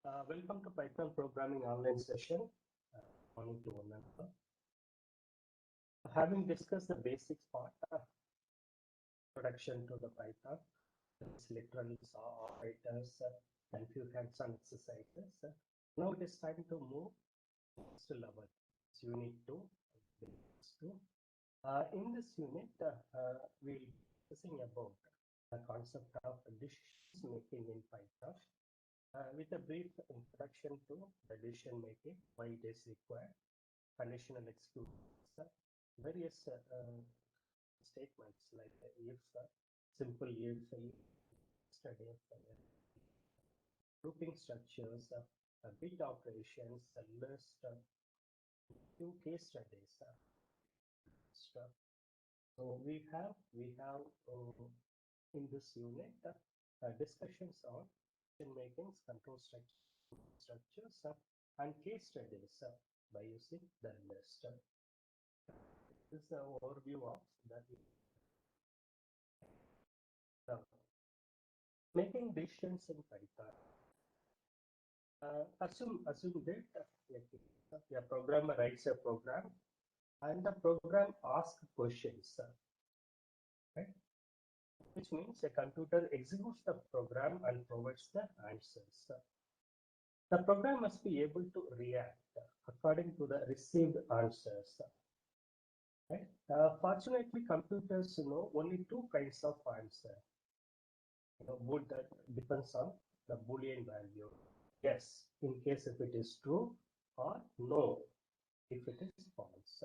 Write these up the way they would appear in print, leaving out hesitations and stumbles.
Welcome to Python Programming Online Session. Morning to one and all. Having discussed the basics part, introduction to the Python, it's literally saw operators and few hands-on exercises. Now it is time to move to level. It's unit 2. In this unit, we'll be discussing about the concept of decision making in Python. With a brief introduction to the decision making, why it is required, conditional executions, various statements like if, simple if, yesterday, grouping structures, bit operations, list, few case studies. So we have in this unit discussions on decision makings, control structures, and case studies by using the list. This is the overview of the making decisions in Python. Assume that a programmer writes a program and the program asks questions, right? Which means a computer executes the program and provides the answers. The program must be able to react according to the received answers. Right? Fortunately, computers know only two kinds of answer. Both that depends on the Boolean value. Yes, in case if it is true, or no, if it is false.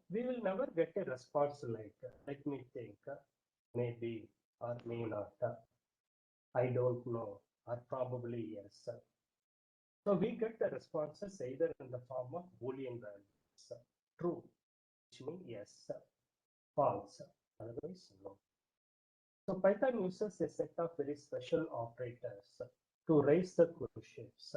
We will never get a response like, let me think, maybe or may not, I don't know, or probably yes. So we get the responses either in the form of Boolean values, true, which means yes, false, otherwise no. So Python uses a set of very special operators to raise the questions.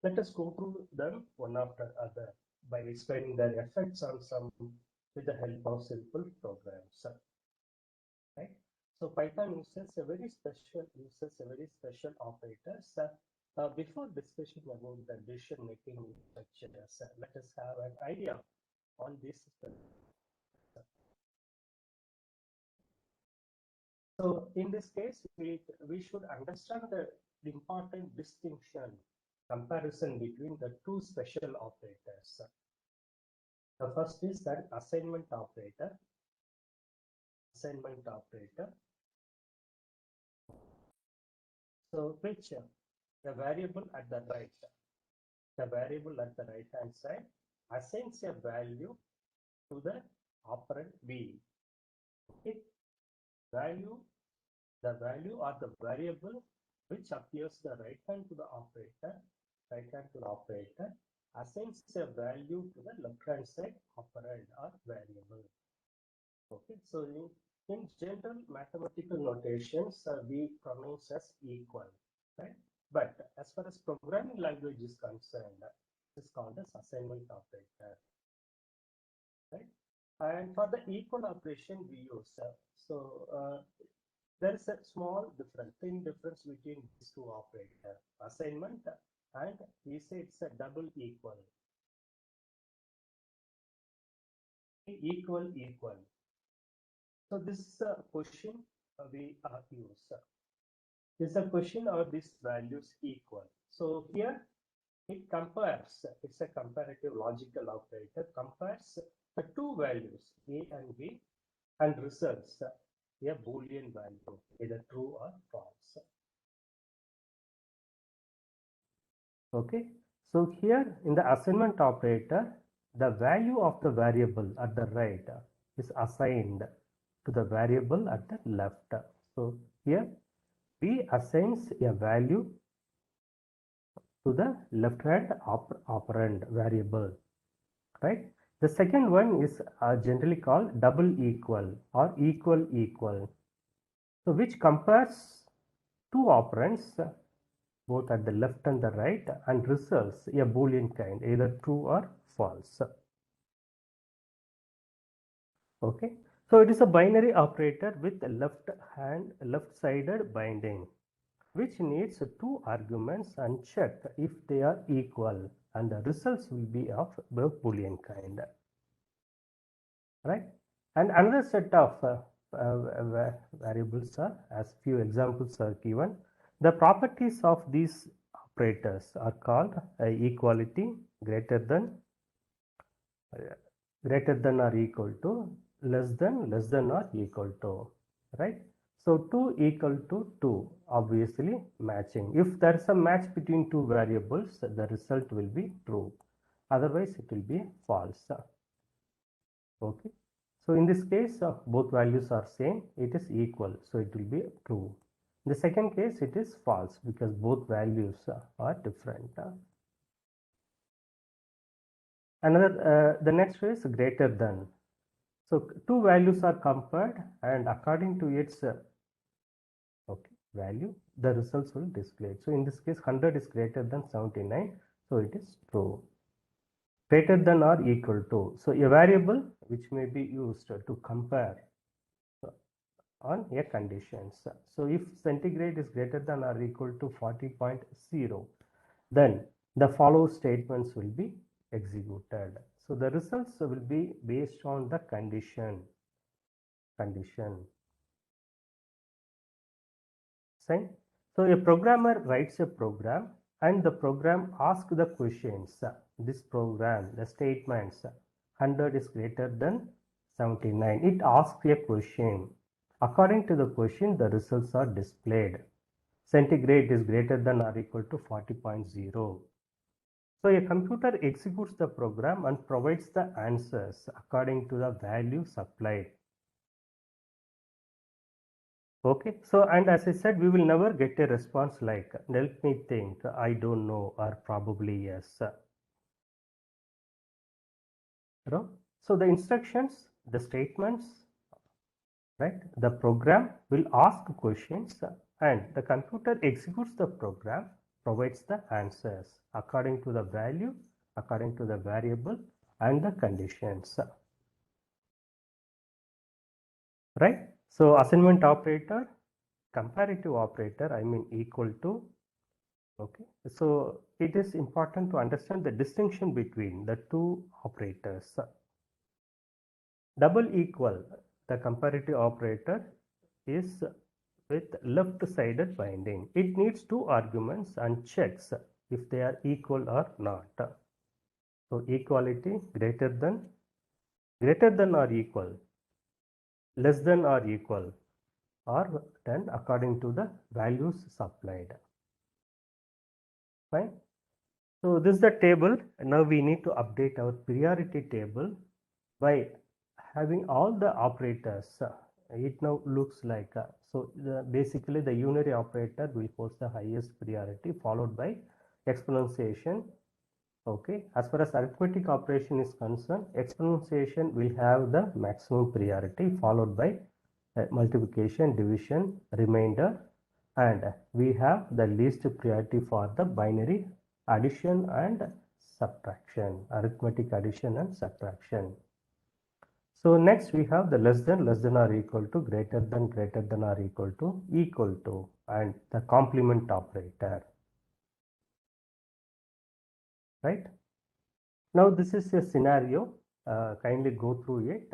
Let us go through them one after other by explaining their effects on some with the help of simple programs. Right? So Python uses a very special operators. Before discussion about the decision making structures, let us have an idea on this. So in this case, we should understand the important distinction, comparison between the two special operators. The first is that assignment operator. So which the variable at the right hand side assigns a value to the operand B. Okay. The value or the variable which appears the right hand to the operator assigns a value to the left hand side operand or variable. Okay, so in general mathematical notations, we pronounce as equal, right? But as far as programming language is concerned, it's called as assignment operator, right? And for the equal operation, we use there is a small thin difference between these two operators, assignment and we say it's a double equal. Equal. So this is a question we use. This is a question or these values equal. So here it compares, it's a comparative logical operator, compares the two values A and B and results a Boolean value, either true or false. Okay, so here in the assignment operator, the value of the variable at the right is assigned to the variable at the left. So here B assigns a value to the left hand operand variable, right? The second one is generally called double equal or equal. So which compares two operands both at the left and the right and results a Boolean kind, either true or false. Okay, so it is a binary operator with left-sided binding. which needs two arguments and check if they are equal, and the results will be of the Boolean kind, right? And another set of variables are, as few examples are given. The properties of these operators are called equality, greater than or equal to, less than or equal to, right? So 2 equal to 2, obviously matching. If there is a match between two variables, the result will be true. Otherwise, it will be false. Okay. So in this case, both values are same. It is equal. So it will be true. In the second case, it is false because both values are different. The next is greater than. So two values are compared, and according to its value, the results will display. So in this case, 100 is greater than 79, so it is true. Greater than or equal to. So a variable which may be used to compare on a conditions. So if centigrade is greater than or equal to 40.0, then the follow statements will be executed. So the results will be based on the condition. Same. So a programmer writes a program and the program asks the questions. This program, the statements, 100 is greater than 79. It asks a question. According to the question, the results are displayed. Centigrade is greater than or equal to 40.0. So a computer executes the program and provides the answers according to the value supplied. Okay, so and as I said, we will never get a response like help me think, I don't know, or probably yes. So the instructions, the statements, right? The program will ask questions and the computer executes the program, provides the answers according to the value, according to the variable and the conditions. Right? So assignment operator, comparative operator, I mean equal to. Okay, so it is important to understand the distinction between the two operators. Double equal, the comparative operator is with left-sided binding. It needs two arguments and checks if they are equal or not. So equality greater than or equal, less than or equal, are done according to the values supplied. Fine. So this is the table. Now we need to update our priority table by having all the operators. It now looks like basically the unary operator will post the highest priority, followed by exponentiation. Okay, as far as arithmetic operation is concerned, exponentiation will have the maximum priority, followed by multiplication, division, remainder, and we have the least priority for the binary addition and subtraction, arithmetic addition and subtraction. So next we have the less than or equal to, greater than or equal to, and the complement operator. Right? Now this is a scenario. Kindly go through it.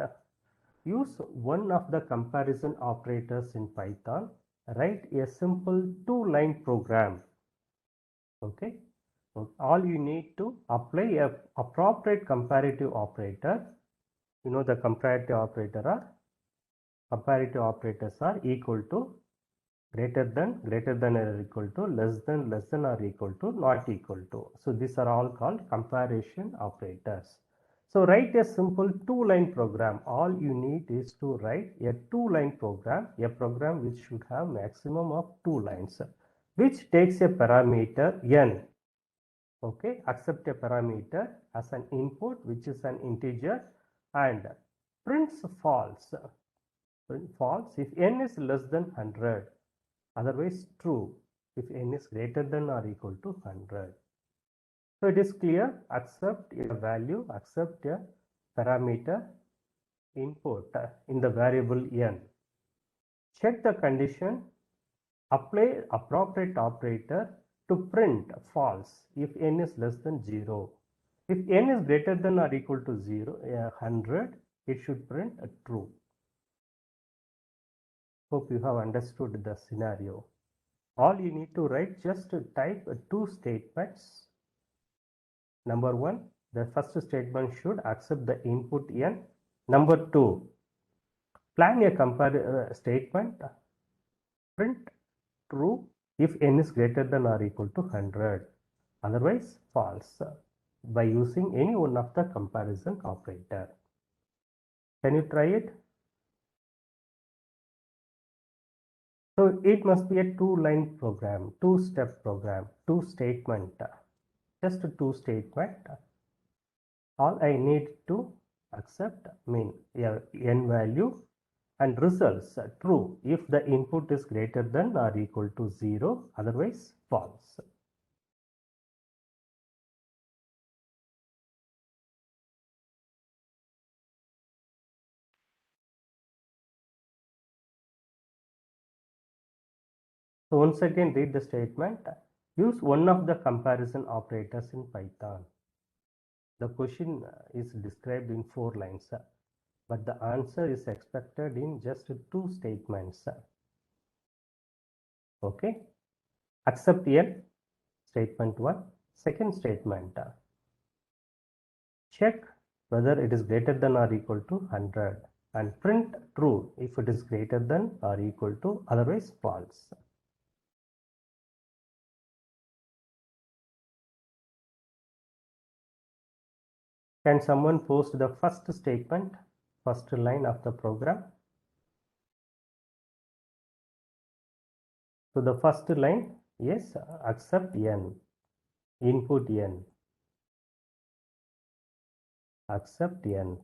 Use one of the comparison operators in Python. Write a simple 2-line program. Okay. So all you need to apply a appropriate comparative operator. You know the comparative operators are equal to, greater than or equal to, less than or equal to, not equal to. So these are all called comparison operators. So write a simple 2-line program. All you need is to write a 2-line program, a program which should have maximum of 2 lines, which takes a parameter n. Okay, accept a parameter as an input, which is an integer, and prints false. Print false if n is less than 100. Otherwise true if n is greater than or equal to 100. So it is clear, accept a value, accept a parameter input in the variable n. Check the condition apply appropriate operator to print false if n is less than 0. If n is greater than or equal to 0, 100, it should print a true. Hope you have understood the scenario. All you need to write, just to type two statements. Number one, the first statement should accept the input n. Number two, plan a compare statement, print true if n is greater than or equal to 100, otherwise false, by using any one of the comparison operator. Can you try it? So it must be a two-line program, two-step program, two statement, just two statement. All I need to accept mean n value and results true if the input is greater than or equal to 0, otherwise false. So once again read the statement. Use one of the comparison operators in Python. The question is described in 4 lines, but the answer is expected in just 2 statements. Okay. Accept n, statement 1. Second statement. Check whether it is greater than or equal to 100 and print true if it is greater than or equal to, otherwise false. Can someone post the first statement, first line of the program? So the first line, yes, accept n, input n, accept n,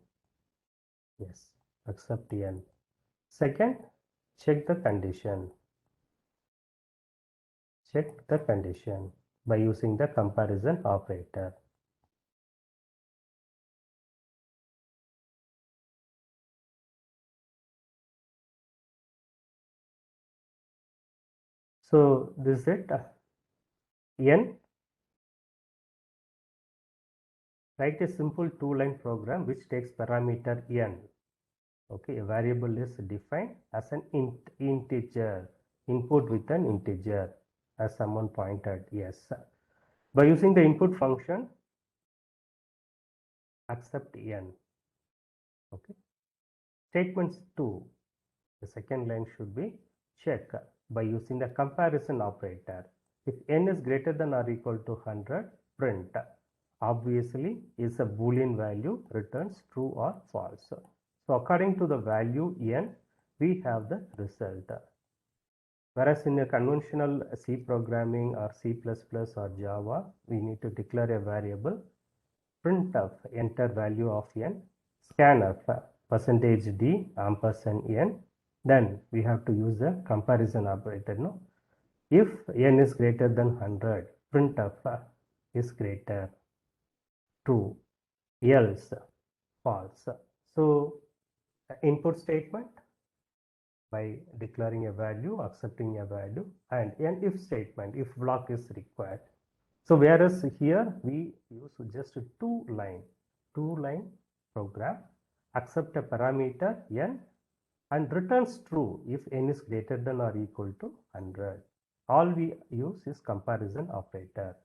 yes, accept n. Second, check the condition by using the comparison operator. So this is it. N. Write a simple two-line program which takes parameter n. Okay, a variable is defined as an integer, input with an integer, as someone pointed. Yes. By using the input function, accept n. Okay. Statements 2. The second line should be check by using the comparison operator. If n is greater than or equal to 100, print. Obviously, is a Boolean value, returns true or false. So according to the value n, we have the result. Whereas in a conventional C programming or C++ or Java, we need to declare a variable, printf, enter value of n, scanf, %d, ampersand n, then we have to use a comparison operator. No? If n is greater than 100, printf is greater, true, else false. So input statement by declaring a value, accepting a value, and an if statement, if block is required. So whereas here we use just a two-line program, accept a parameter n and returns true if n is greater than or equal to 100. All we use is comparison operator.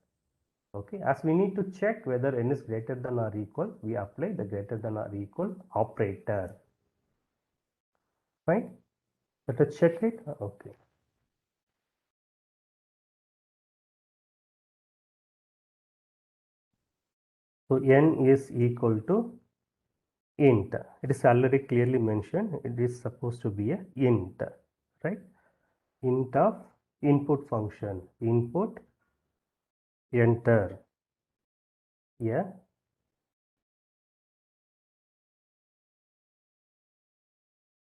Okay, as we need to check whether n is greater than or equal, we apply the greater than or equal operator. Fine. Let us check it. Okay. So n is equal to int. It is already clearly mentioned. It is supposed to be a int, right? Int of input function. Input, enter. Yeah.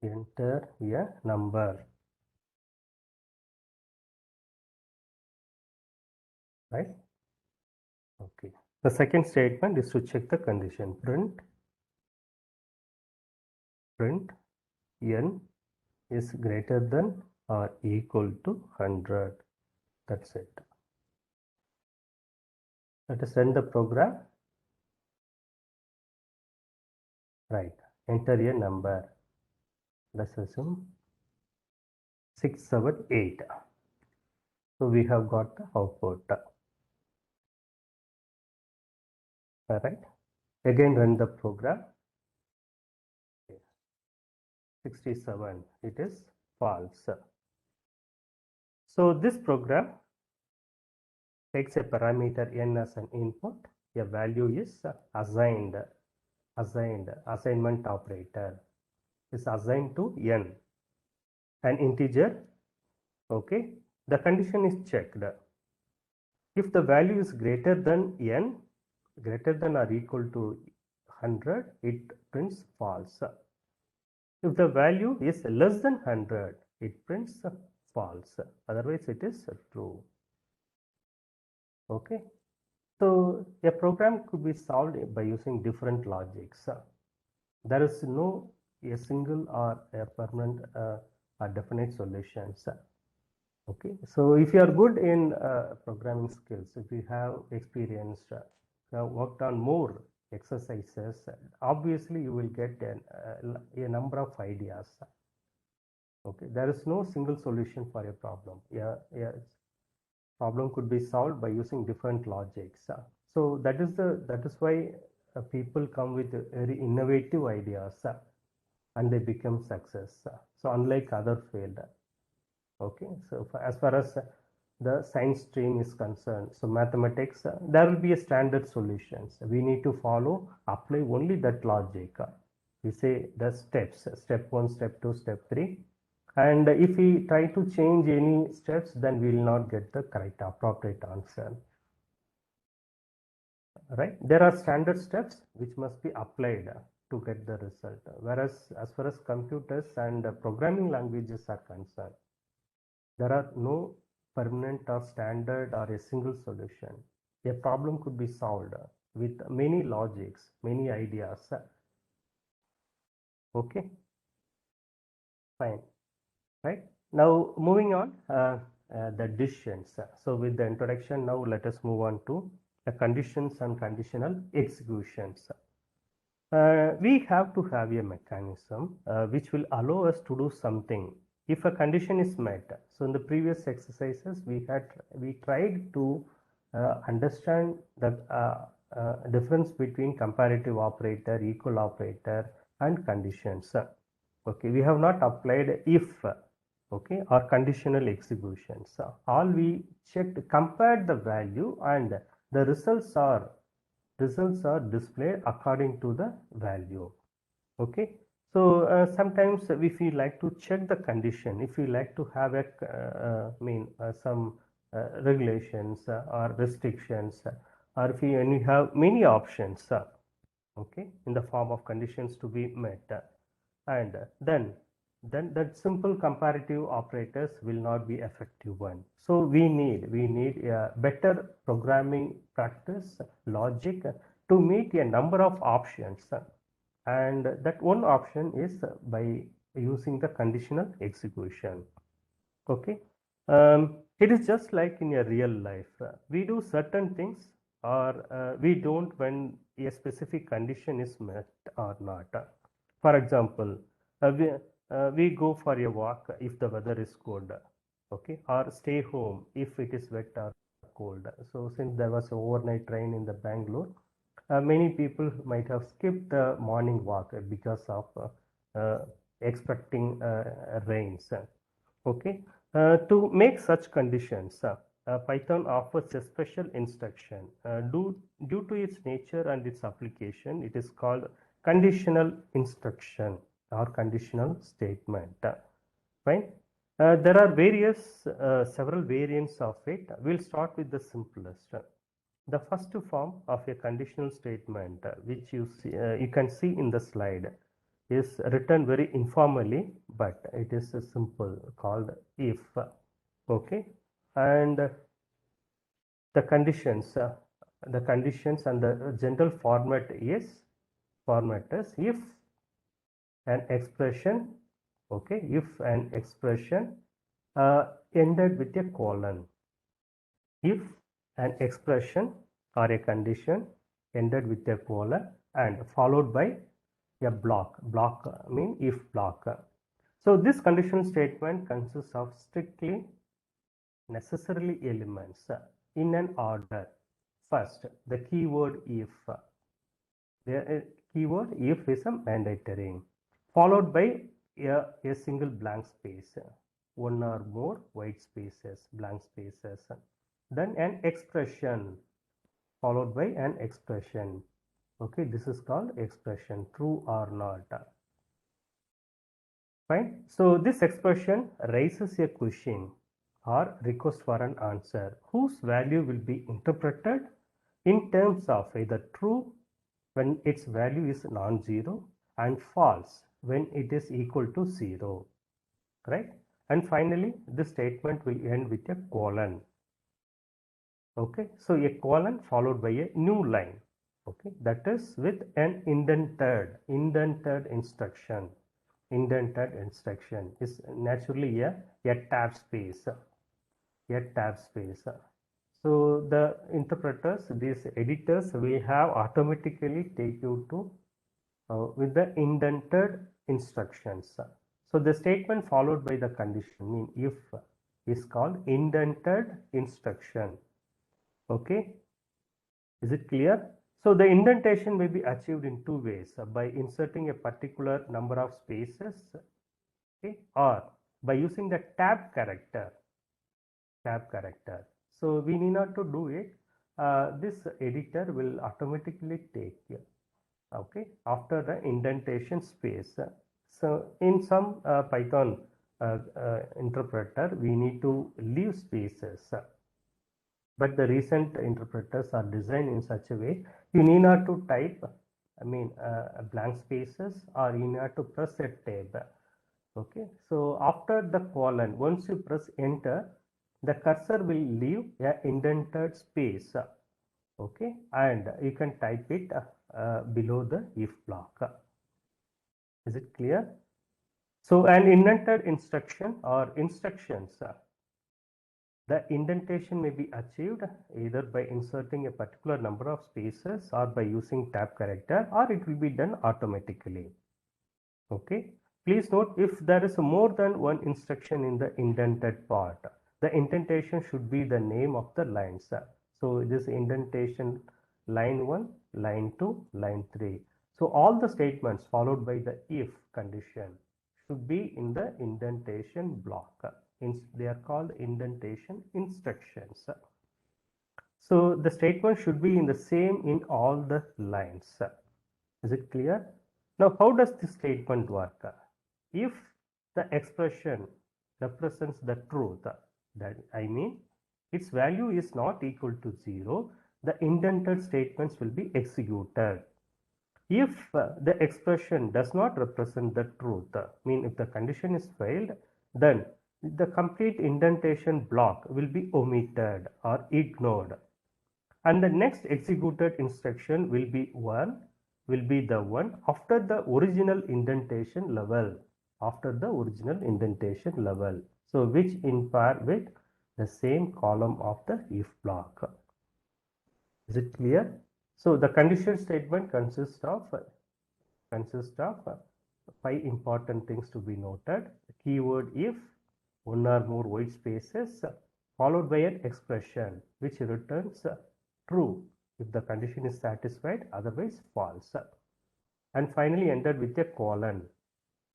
Enter a number. Right? Okay. The second statement is to check the condition. Print n is greater than or equal to 100. That's it. Let us run the program. Right. Enter a number. Let's assume 678. So we have got the output. All right. Again run the program. 67. It is false. So this program takes a parameter n as an input. A value is assignment operator is assigned to n, an integer. Okay, the condition is checked. If the value is greater than n, greater than or equal to 100, it prints false. If the value is less than 100, it prints false. Otherwise, it is true. Okay. So a program could be solved by using different logics. There is no a single or a permanent or definite solutions. Okay, so if you are good in programming skills, if you have experienced, worked on more exercises, obviously you will get a number of ideas. Okay, there is no single solution for a problem. Yeah, problem could be solved by using different logics. So that is why people come with very innovative ideas and they become success. So unlike other field. Okay, so as far as the science stream is concerned, so mathematics, there will be a standard solutions. We need to apply only that logic. We say the steps, step 1, step 2, step 3. And if we try to change any steps, then we will not get the correct appropriate answer. Right? There are standard steps which must be applied to get the result. Whereas as far as computers and programming languages are concerned, there are no permanent or standard or a single solution. A problem could be solved with many logics, many ideas. Okay, fine. Right. Now moving on, the decisions. So with the introduction, now let us move on to the conditions and conditional executions. We have to have a mechanism which will allow us to do something if a condition is met. So in the previous exercises, we tried to understand the difference between comparative operator, equal operator, and conditions. Okay, we have not applied if, okay, or conditional executions. All we checked, compared the value, and the results are displayed according to the value. Okay, so sometimes if we like to check the condition, if we like to have a some regulations or restrictions, or if when we have many options, okay, in the form of conditions to be met, and then that simple comparative operators will not be effective one. So we need a better programming practice logic to meet a number of options, and that one option is by using the conditional execution. Okay, it is just like in a real life. We do certain things or we don't when a specific condition is met or not. For example, we go for a walk if the weather is cold, okay, or stay home if it is wet or cold. So since there was an overnight rain in the Bangalore, many people might have skipped the morning walk because of expecting rains. Okay, to make such conditions, Python offers a special instruction. Due to its nature and its application, it is called conditional instruction or conditional statement. Fine. There are several variants of it. We'll start with the simplest. The first form of a conditional statement, which you can see in the slide, is written very informally, but it is simple, called if. Okay, and the conditions and the general format is if an expression, okay, if an expression ended with a colon. If an expression or a condition ended with a colon and followed by a block mean if block. So this conditional statement consists of strictly necessarily elements in an order. First, the keyword if. The keyword if is a mandatory, followed by a single blank space, one or more white spaces, blank spaces, then an expression followed by an expression. Okay, this is called expression, true or not. Fine. So this expression raises a question or request for an answer whose value will be interpreted in terms of either true when its value is non-zero and false when it is equal to 0, right? And finally, this statement will end with a colon. Okay, so a colon followed by a new line. Okay, that is with an indented instruction. Indented instruction is naturally a tab space, So the interpreters, these editors will have automatically take you to with the indented instructions. So the statement followed by the condition mean if is called indented instruction. Okay, is it clear? So the indentation may be achieved in two ways, by inserting a particular number of spaces, okay, or by using the tab character. So we need not to do it. This editor will automatically take, okay, after the indentation space. So in some Python interpreter, we need to leave spaces. But the recent interpreters are designed in such a way you need not to type, blank spaces, or you need to press a tab. Okay, so after the colon, once you press enter, the cursor will leave a indented space. Okay, and you can type it below the if block. Is it clear? So an indented instruction or instructions, the indentation may be achieved either by inserting a particular number of spaces or by using tab character, or it will be done automatically. Okay, please note, if there is more than one instruction in the indented part, the indentation should be the name of the lines. So this indentation line 1, line 2, line 3. So all the statements followed by the if condition should be in the indentation block. They are called indentation instructions. So the statement should be in the same in all the lines. Is it clear? Now, how does this statement work? If the expression represents the truth, that I mean its value is not equal to 0, the indented statements will be executed. If the expression does not represent the truth, mean if the condition is failed, then the complete indentation block will be omitted or ignored, and the next executed instruction will be the one after the original indentation level, so which in pair with the same column of the if block. Is it clear? So the condition statement consists of 5 important things to be noted. The keyword if, one or more white spaces, followed by an expression which returns true if the condition is satisfied, otherwise false, and finally ended with a colon.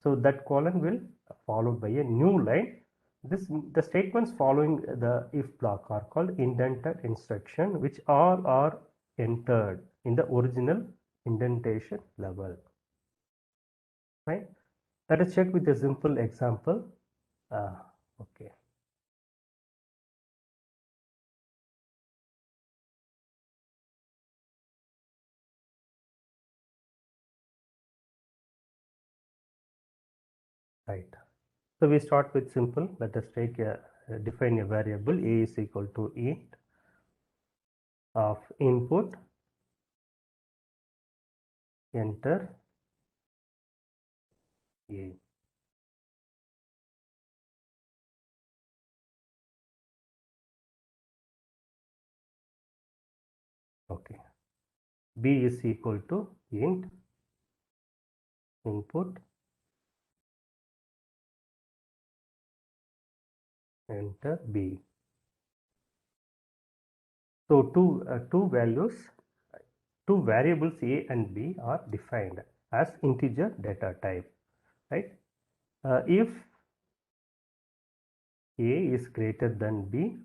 So that colon will followed by a new line. The statements following the if block are called indented instruction, which all are entered in the original indentation level. Right? Let us check with a simple example. Okay. Right. So we start with simple. Let us define a variable a is equal to int of input, enter a. Okay, b is equal to int input enter b. So two variables a and b are defined as integer data type, right? If a is greater than b,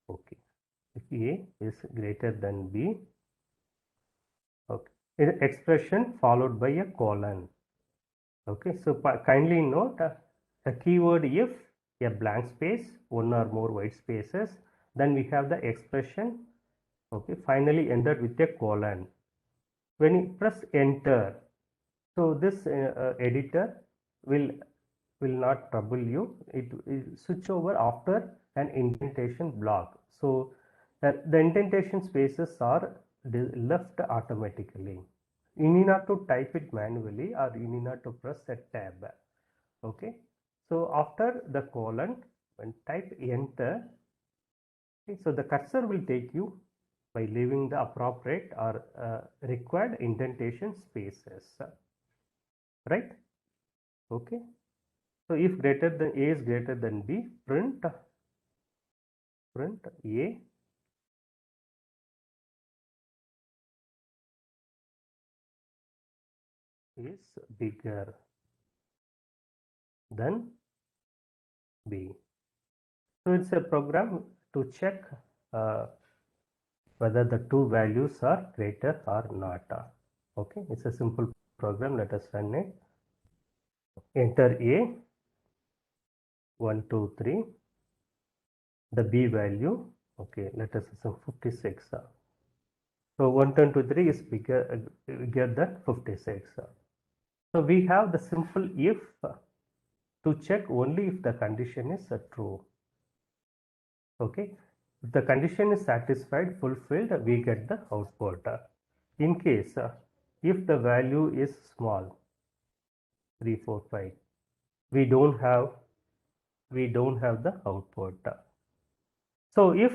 okay, if a is greater than b, okay, expression followed by a colon. Okay, so kindly note the keyword if, a blank space, one or more white spaces, then we have the expression, okay, finally ended with a colon. When you press enter, so this editor will not trouble you. It will switch over after an indentation block. So the indentation spaces are left automatically. You need not to type it manually, or you need not to press a tab. Okay, so after the colon, when type enter, okay, so the cursor will take you by leaving the appropriate or required indentation spaces, right? Okay, so if greater than a is greater than b, print a is bigger than b. So it's a program to check whether the two values are greater or not. Okay, it's a simple program. Let us run it. Enter a 1 2 3, the b value, okay, let us assume 56. So 123 is bigger than 56. So we have the simple if to check only if the condition is true. Okay, if the condition is satisfied, fulfilled, we get the output. In case if the value is small, 3 4 5, we don't have the output. So if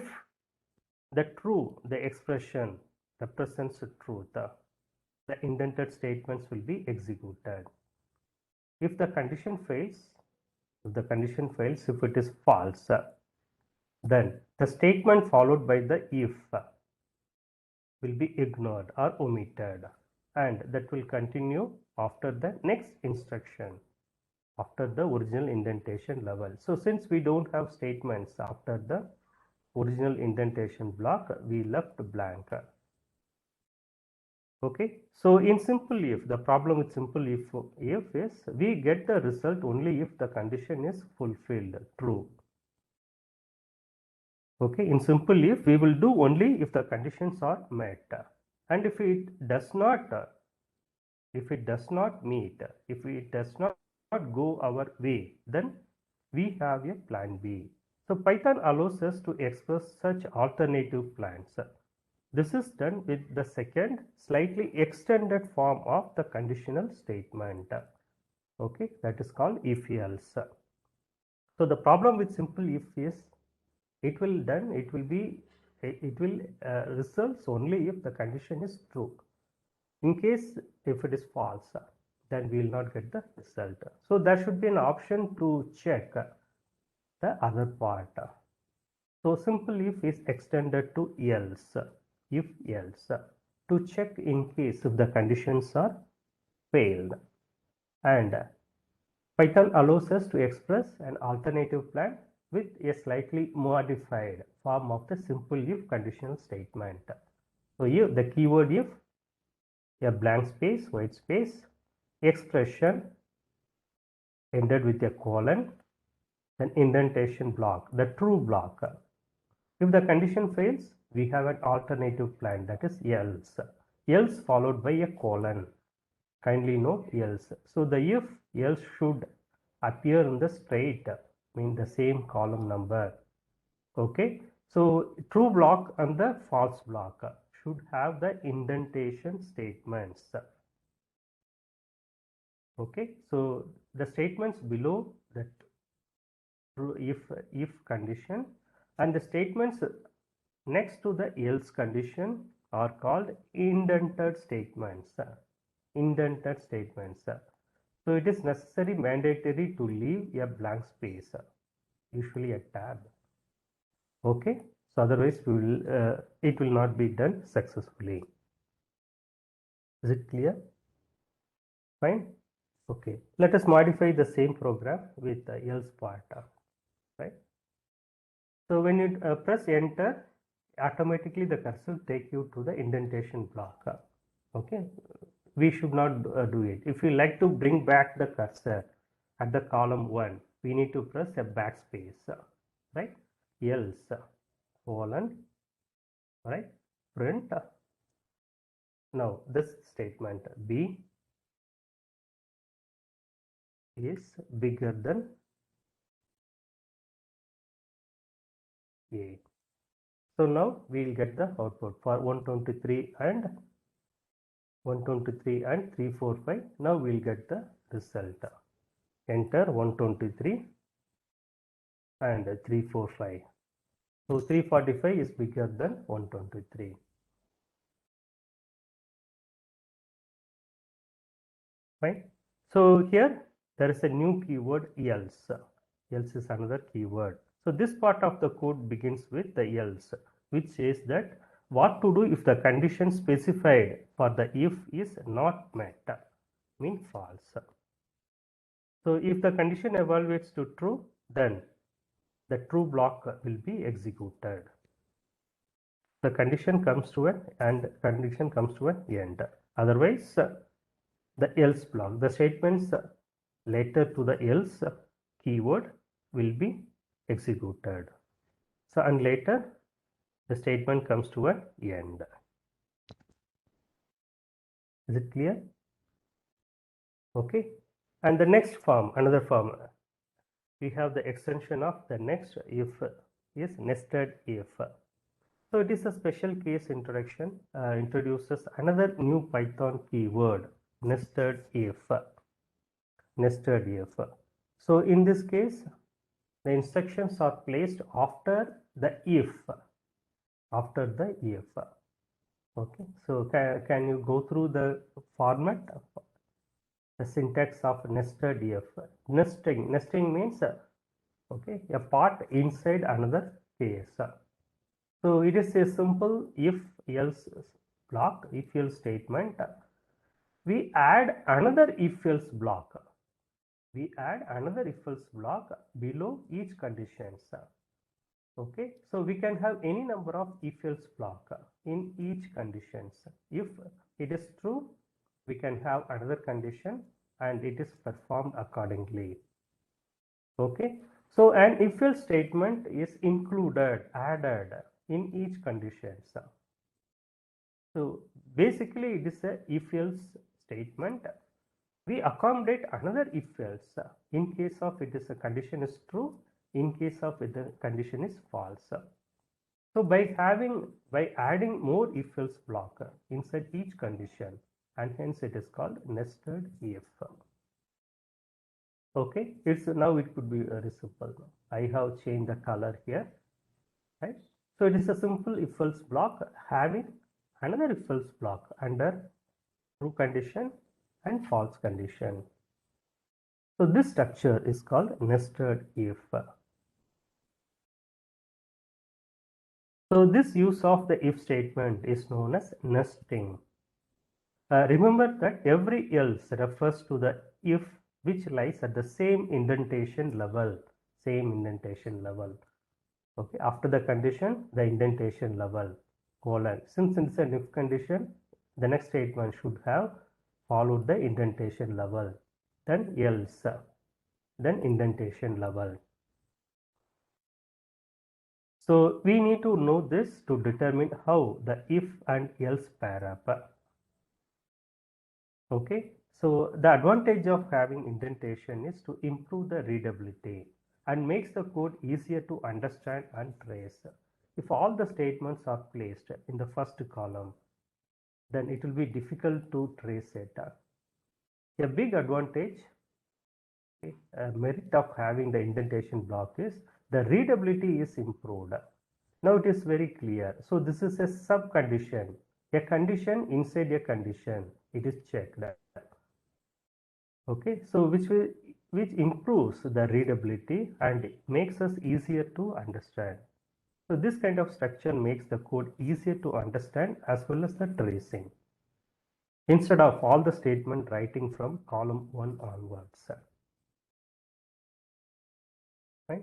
the expression represents the truth, the indented statements will be executed. If the condition fails, if it is false, then the statement followed by the if will be ignored or omitted, and that will continue after the next instruction, after the original indentation level. So since we don't have statements after the original indentation block, we left blank. Okay, so in simple if, the problem with simple if is we get the result only if the condition is fulfilled, true. Okay, in simple if we will do only if the conditions are met, and if it does not meet, if it does not go our way, then we have a plan B. So Python allows us to express such alternative plans. This is done with the second slightly extended form of the conditional statement. Okay, that is called if else. So the problem with simple if is it will results only if the condition is true. In case if it is false, then we will not get the result. So there should be an option to check the other part. So simple if is extended to else, if else, to check in case if the conditions are failed. And Python allows us to express an alternative plan with a slightly modified form of the simple if conditional statement. So if the keyword if, a blank space, white space, expression ended with a colon, then indentation block, the true block. If the condition fails, we have an alternative plan, that is else followed by a colon. Kindly note else. So the if else should appear in the straight, mean the same column number. Okay, so true block and the false block should have the indentation statements. Okay, so the statements below that if condition, and the statements next to the else condition are called indented statements. Indented statements. So it is necessary, mandatory to leave a blank space, usually a tab. Okay, so otherwise it will not be done successfully. Is it clear? Fine. Okay, let us modify the same program with the else part, right? So when you press enter, automatically the cursor will take you to the indentation block. Okay, we should not do it. If you like to bring back the cursor at the column 1, we need to press a backspace, right? Else colon, right? Print. Now this statement B is bigger than A. So now we will get the output for 123 and 345. Now we will get the result. Enter 123 and 345. So 345 is bigger than 123. Fine. So here there is a new keyword else. Else is another keyword. So this part of the code begins with the else, which says that what to do if the condition specified for the if is not met, mean false. So if the condition evaluates to true, then the true block will be executed. The condition comes to an and condition comes to an end. Otherwise, the else block, the statements later to the else keyword will be executed. So and later the statement comes to an end. Is it clear? Okay. And the next form, another form, we have the extension of the next if is nested if. So it is a special case introduction, introduces another new Python keyword, nested if. Nested if. So in this case, the instructions are placed after the if. After the if. Okay. So can you go through the format, the syntax of nested if? Nesting means okay, a part inside another case. So it is a simple if else block, if else statement. We add another if else block. We add another if else block below each conditions. Okay, so we can have any number of if else block in each conditions. If it is true, we can have another condition and it is performed accordingly. Okay, so an if else statement is included, added in each condition. So basically it is a if else statement. We accommodate another if else in case of it is a condition is true, in case of it the condition is false. So by adding more if else block inside each condition, and hence it is called nested if. Okay, it's now it could be very simple. I have changed the color here, right? So it is a simple if else block having another if else block under true condition and false condition. So this structure is called nested if. So this use of the if statement is known as nesting. Remember that every else refers to the if which lies at the same indentation level. Okay, after the condition, the indentation level, colon. Since it's an if condition, the next statement should have followed the indentation level, then else, then indentation level. So we need to know this to determine how the if and else pair up. Okay, so the advantage of having indentation is to improve the readability and makes the code easier to understand and trace. If all the statements are placed in the first column, then it will be difficult to trace it. A big advantage, a merit of having the indentation block is the readability is improved. Now it is very clear. So this is a sub condition. a condition inside a condition, it is checked. Okay, so which improves the readability and makes us easier to understand. So this kind of structure makes the code easier to understand as well as the tracing, instead of all the statement writing from column 1 onwards. Right?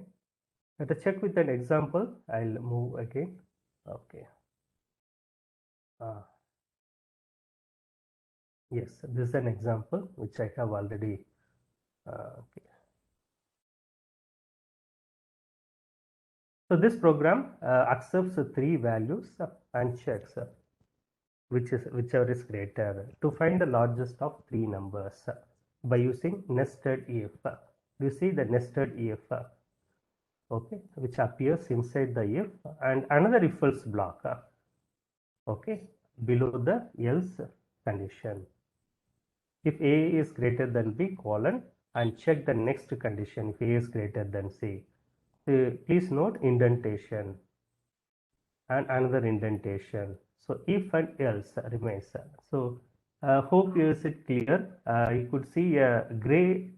Let us check with an example. I'll move again. Okay. Yes, this is an example which I have already. Okay. So this program accepts three values and checks whichever is greater to find the largest of three numbers by using nested if. You see the nested if, okay, which appears inside the if, and another if else block, okay, below the else condition. If A is greater than B, colon, and check the next condition if A is greater than C. Please note indentation and another indentation. So if and else remains. So hope is it clear. You could see a gray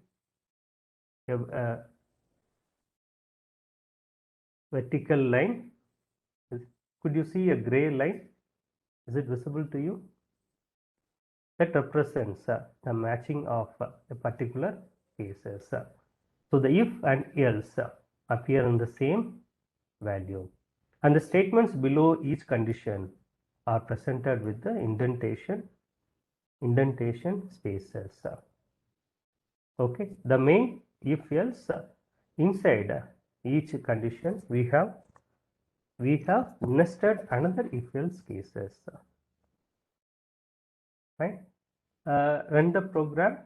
vertical line. Could you see a gray line? Is it visible to you? That represents the matching of a particular cases. So the if and else appear in the same value, and the statements below each condition are presented with the indentation spaces. Okay, the main if else inside each condition we have nested another if else cases. Right? Run the program.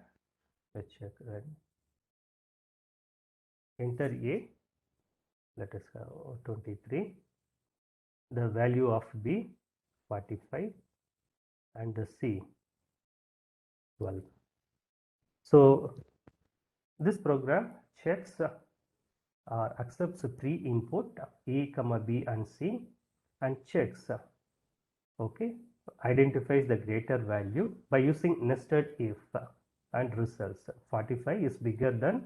Let's check. Run. Enter A. Let us have 23. The value of B 45 and the C 12. So this program checks or accepts three input A, B and C, and checks, okay, identifies the greater value by using nested if and results. 45 is bigger than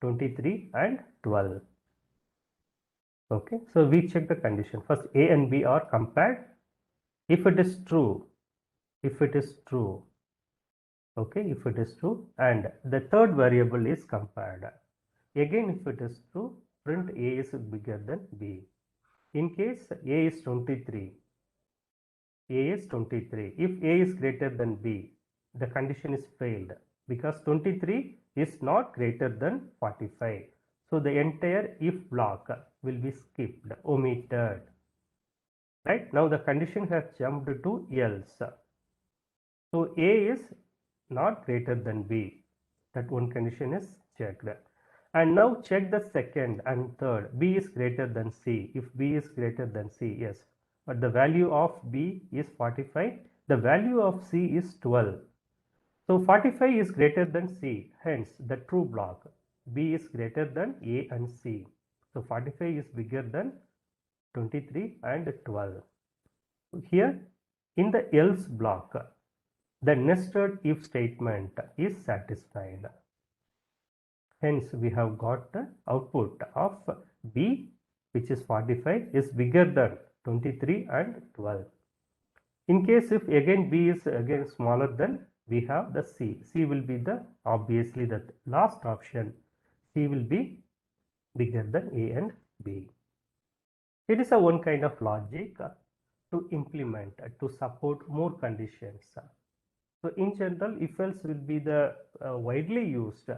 23 and 12. Okay, so we check the condition. First A and B are compared. If it is true, okay, if it is true, and the third variable is compared. Again, if it is true, print A is bigger than B. In case A is 23, if A is greater than B, the condition is failed because 23 is not greater than 45. So the entire if block will be skipped, omitted. Right? Now the condition has jumped to else. So A is not greater than B. That one condition is checked. And now check the second and third. B is greater than C. If B is greater than C, yes. But the value of B is 45. The value of C is 12. So 45 is greater than C. Hence, the true block. B is greater than A and C. So 45 is bigger than 23 and 12. Here, in the else block, the nested if statement is satisfied. Hence, we have got the output of B, which is 45, is bigger than 23 and 12. In case if again B is again smaller than, we have the C. C will be the obviously the last option. C will be bigger than A and B. It is a one kind of logic to implement to support more conditions. So in general, if else will be the widely used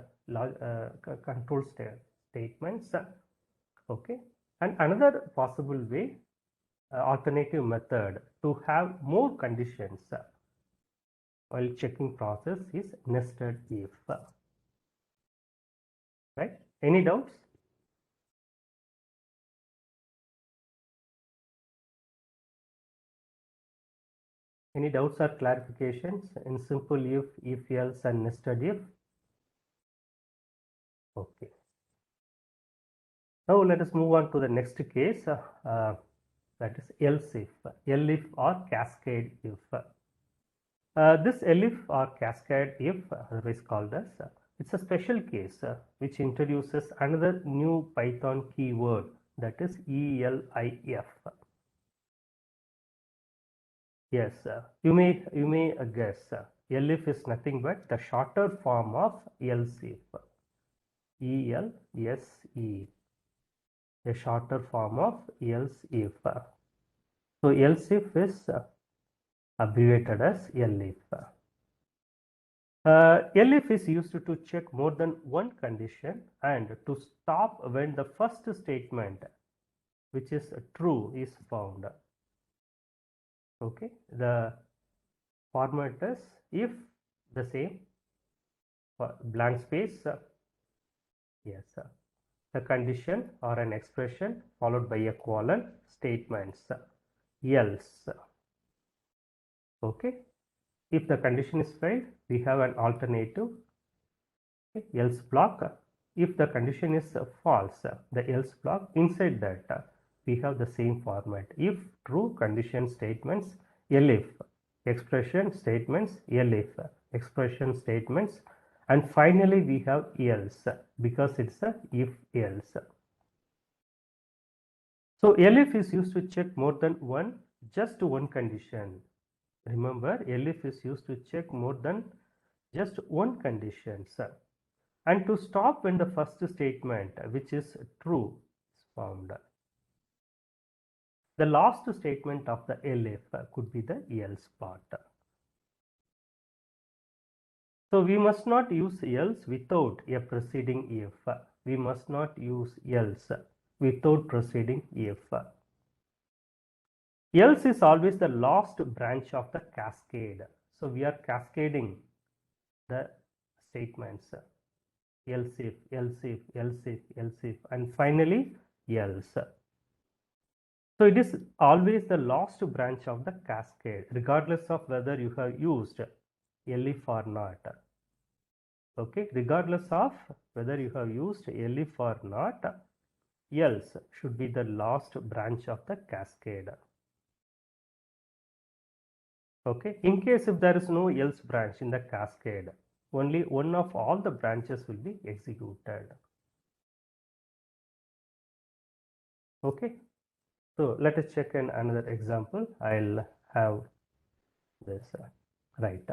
control statements. Okay, and another possible way, alternative method to have more conditions while checking process is nested if. Right? Any doubts? Any doubts or clarifications in simple if else, and nested if? Okay. Now let us move on to the next case. that is else if or cascade if. This elif or cascade if, otherwise called as, it's a special case which introduces another new Python keyword, that is ELIF. Yes, you may guess. ELIF is nothing but the shorter form of else if. ELSE, a shorter form of else if. So else if is abbreviated as ELIF. ELIF is used to check more than one condition and to stop when the first statement, which is true, is found. Okay, the format is if the same, blank space, yes, the condition or an expression followed by a colon, statements, else. Okay, if the condition is failed, we have an alternative, else block. If the condition is false, the else block, inside that we have the same format: if true, condition, statements, elif, expression, statements, elif, expression, statements, and finally we have else because it's a if else. So elif is used to check more than just one condition. Remember, elif is used to check more than just one condition, and to stop when the first statement, which is true, is found. The last statement of the elif could be the else part. So we must not use else without a preceding if. We must not use else without preceding if. Else is always the last branch of the cascade. So we are cascading the statements. Else if, else if, else if, else if, and finally else. So it is always the last branch of the cascade, regardless of whether you have used elif or not. Okay, regardless of whether you have used elif or not, else should be the last branch of the cascade. Okay, in case if there is no else branch in the cascade, only one of all the branches will be executed. Okay, so let us check in another example. I'll have this right.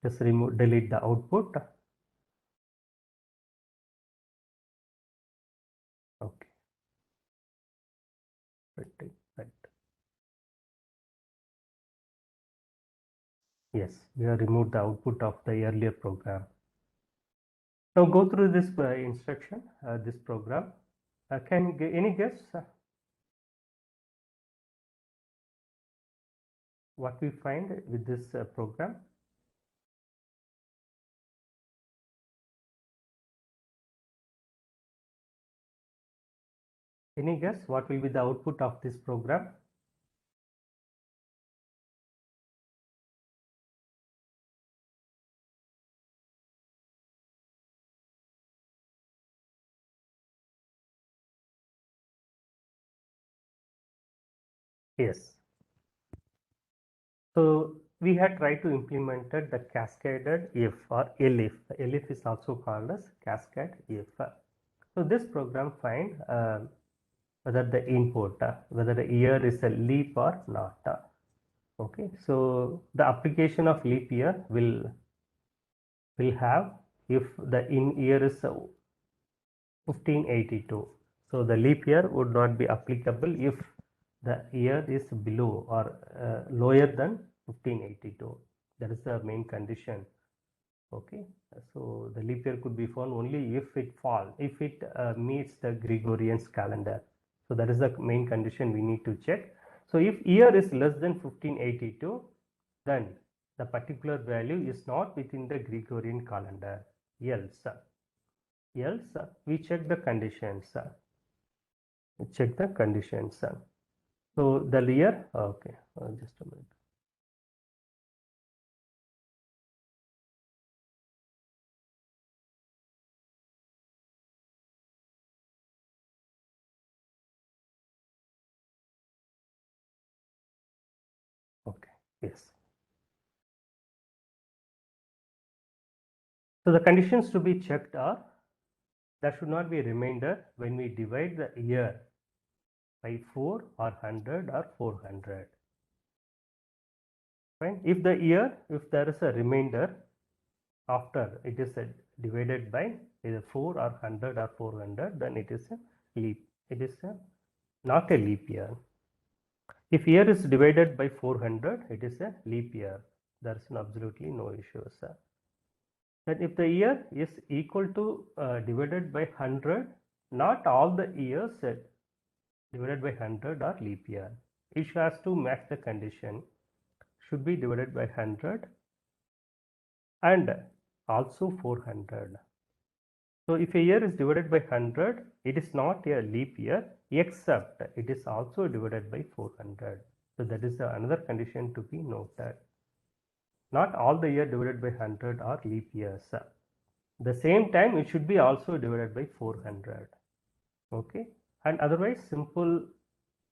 Just delete the output. Okay, right. Yes, we have removed the output of the earlier program. Now go through this instruction, this program. Can you get any guess what we find with this program? Any guess what will be the output of this program? Yes. So we had tried to implement the cascaded if or elif. Elif is also called as cascade if. So this program find whether the input, whether the year is a leap or not. Okay, so the application of leap year will have if the in year is 1582. So the leap year would not be applicable if the year is below or lower than 1582. That is the main condition. Okay, so the leap year could be found only if it meets the Gregorian calendar. So that is the main condition we need to check. So if year is less than 1582, then the particular value is not within the Gregorian calendar. Else we check the conditions. So the year, okay, just a minute. Yes. So the conditions to be checked are, there should not be a remainder when we divide the year by 4 or 100 or 400. Fine. If the year, if there is a remainder after it is divided by either 4 or 100 or 400, then it is a leap. It is not a leap year. If year is divided by 400, it is a leap year. There is absolutely no issues. Then if the year is equal to divided by 100, not all the years divided by 100 are leap year. It has to match the condition. Should be divided by 100 and also 400. So if a year is divided by 100, it is not a leap year except it is also divided by 400. So that is another condition to be noted. Not all the year divided by 100 are leap years. The same time it should be also divided by 400. Okay, and otherwise simple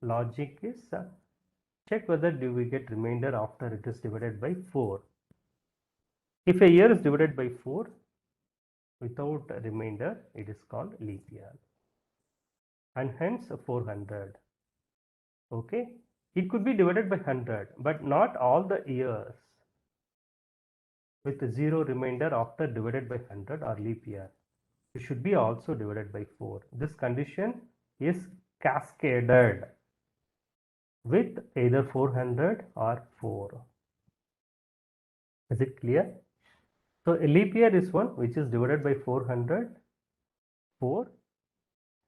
logic is check whether do we get remainder after it is divided by 4. If a year is divided by 4 without a remainder, it is called leap year, and hence 400. Okay, it could be divided by 100, but not all the years with 0 remainder after divided by 100 are leap year. It should be also divided by 4. This condition is cascaded with either 400 or 4. Is it clear? So a leap year is one which is divided by 400, 4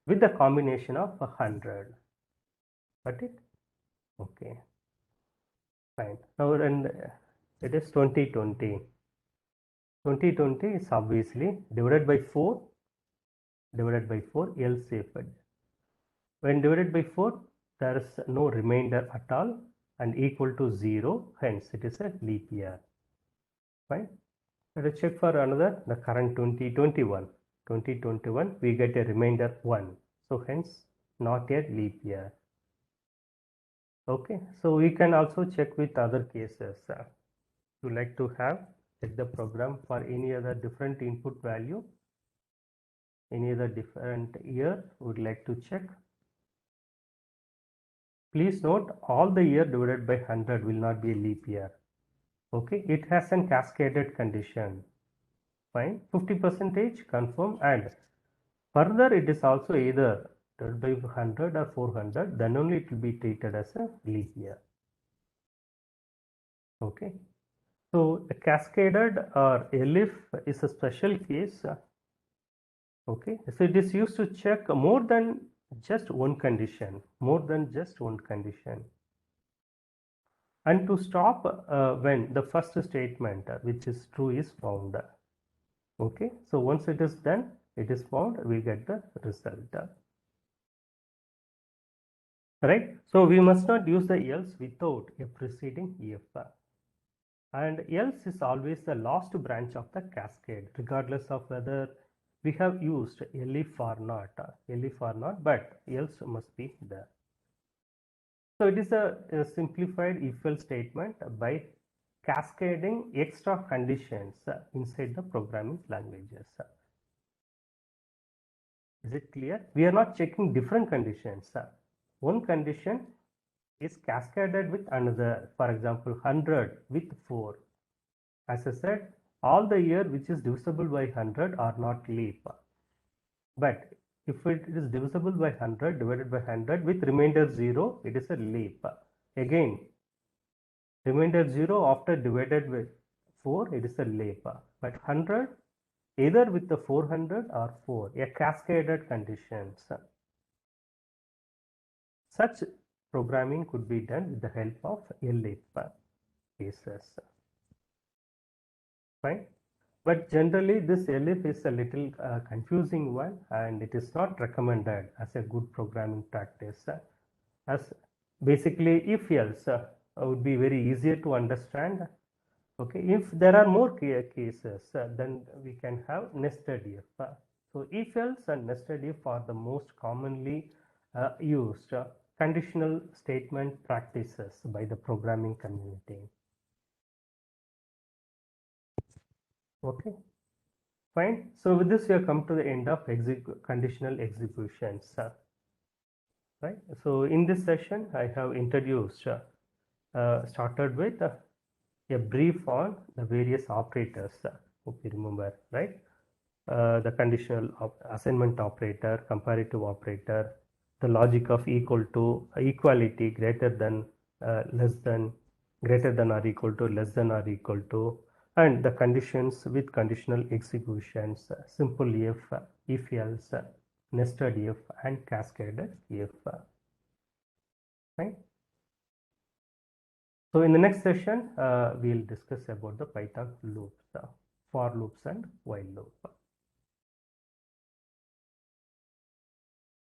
with the combination of 100. Got it? Okay. Fine. Now and it is 2020. 2020 is obviously divided by 4, divided by 4, else if. When divided by 4, there is no remainder at all and equal to 0, hence it is a leap year. Fine. Let us check for another, the current 2021. 2021, we get a remainder 1. So hence not a leap year. Okay, so we can also check with other cases. You like to have check the program for any other different input value, any other different year would like to check. Please note all the year divided by 100 will not be a leap year. Okay, it has a cascaded condition. Fine, 50% confirm, and further it is also either divided by 100 or 400, then only it will be treated as a leap year. Okay, so a cascaded or ELIF is a special case. Okay, so it is used to check more than just one condition, and to stop when the first statement which is true is found. Okay, so once it is done, it is found, we get the result. Right, so we must not use the else without a preceding if, and else is always the last branch of the cascade, regardless of whether we have used elif or not, but else must be there. So it is a simplified if else statement by cascading extra conditions inside the programming languages. Is it clear? We are not checking different conditions. One condition is cascaded with another. For example, 100 with 4. As I said, all the year which is divisible by 100 are not leap. But if it is divisible by 100 divided by 100 with remainder 0, it is a leap. Again, remainder 0 after divided with 4, it is a leap. But 100 either with the 400 or 4, a cascaded conditions. Such programming could be done with the help of ELIF cases. Fine. But generally this ELIF is a little confusing one, and it is not recommended as a good programming practice. As basically if else would be very easier to understand. Okay, if there are more cases, then we can have nested if. So if else and nested if are the most commonly used conditional statement practices by the programming community. Okay, fine. So with this, we have come to the end of conditional executions. Right. So in this session, I have introduced, started with a brief on the various operators. Hope you remember, right? The conditional assignment operator, comparative operator, the logic of equal to, equality, greater than, less than, greater than or equal to, less than or equal to, and the conditions with conditional executions, simple if else, nested if, and cascaded if. Right. So in the next session, we'll discuss about the Python loops, for loops and while loop.